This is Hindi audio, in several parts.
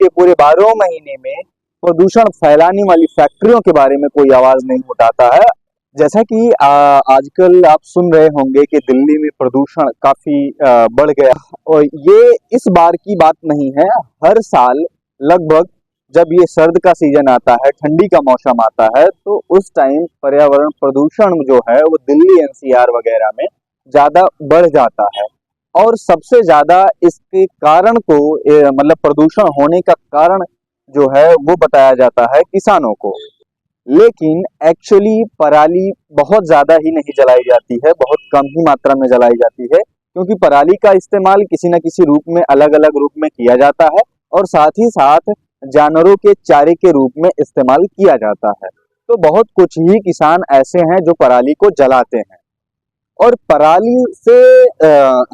के पूरे 12 महीने में प्रदूषण फैलाने वाली फैक्ट्रियों के बारे में कोई आवाज नहीं उठाता है। जैसा कि आजकल आप सुन रहे होंगे कि दिल्ली में प्रदूषण काफी बढ़ गया, और ये इस बार की बात नहीं है। हर साल लगभग जब ये सर्द का सीजन आता है, ठंडी का मौसम आता है, तो उस टाइम पर्यावरण प्रदूषण जो है वो दिल्ली एनसीआर वगैरह में ज्यादा बढ़ जाता है। और सबसे ज्यादा इसके कारण को मतलब प्रदूषण होने का कारण जो है वो बताया जाता है किसानों को। लेकिन एक्चुअली पराली बहुत ज्यादा ही नहीं जलाई जाती है, बहुत कम ही मात्रा में जलाई जाती है, क्योंकि पराली का इस्तेमाल किसी न किसी रूप में, अलग अलग रूप में किया जाता है, और साथ ही साथ जानवरों के चारे के रूप में इस्तेमाल किया जाता है। तो बहुत कुछ ही किसान ऐसे हैं जो पराली को जलाते हैं, और पराली से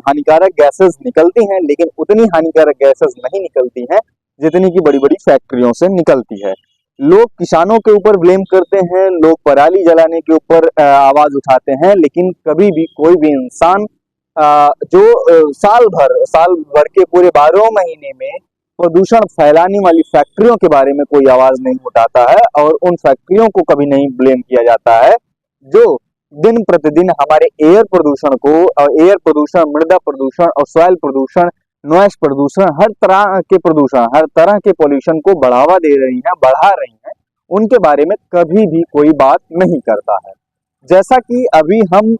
हानिकारक गैसेस निकलती हैं, लेकिन उतनी हानिकारक गैसेस नहीं निकलती हैं जितनी की बड़ी बड़ी फैक्ट्रियों से निकलती है। लोग किसानों के ऊपर ब्लेम करते हैं, लोग पराली जलाने के ऊपर आवाज उठाते हैं, लेकिन कभी भी कोई भी इंसान जो साल भर के पूरे 12 महीने में प्रदूषण फैलाने वाली फैक्ट्रियों के बारे में कोई आवाज नहीं उठाता है, और उन फैक्ट्रियों को कभी नहीं ब्लेम किया जाता है जो दिन प्रतिदिन हमारे एयर प्रदूषण को, एयर प्रदूषण, मृदा प्रदूषण और सॉइल प्रदूषण, नॉइस प्रदूषण, हर तरह के प्रदूषण, हर तरह के पॉल्यूशन को बढ़ावा दे रही हैं, बढ़ा रही हैं, उनके बारे में कभी भी कोई बात नहीं करता है। जैसा कि अभी हम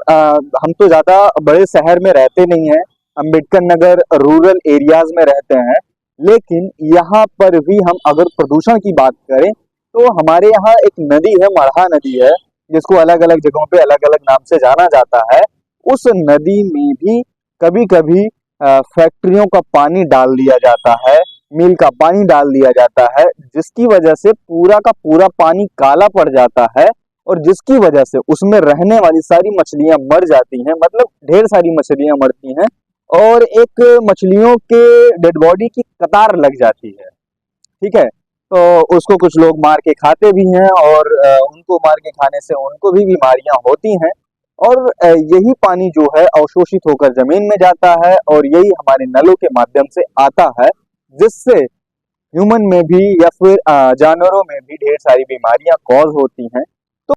तो ज्यादा बड़े शहर में रहते नहीं हैं, अम्बेडकर नगर रूरल एरियाज में रहते हैं, लेकिन यहाँ पर भी हम अगर प्रदूषण की बात करें तो हमारे यहाँ एक नदी है, मढ़ा नदी है, जिसको अलग अलग जगहों पे अलग अलग नाम से जाना जाता है। उस नदी में भी कभी कभी फैक्ट्रियों का पानी डाल दिया जाता है, मिल का पानी डाल दिया जाता है, जिसकी वजह से पूरा का पूरा पानी काला पड़ जाता है, और जिसकी वजह से उसमें रहने वाली सारी मछलियां मर जाती हैं, मतलब ढेर सारी मछलियां मरती हैं, और एक मछलियों के डेड बॉडी की कतार लग जाती है। ठीक है, तो उसको कुछ लोग मार के खाते भी हैं, और उनको मार के खाने से उनको भी बीमारियां होती हैं, और यही पानी जो है अवशोषित होकर जमीन में जाता है, और यही हमारे नलों के माध्यम से आता है, जिससे ह्यूमन में भी या फिर जानवरों में भी ढेर सारी बीमारियां कॉज होती हैं।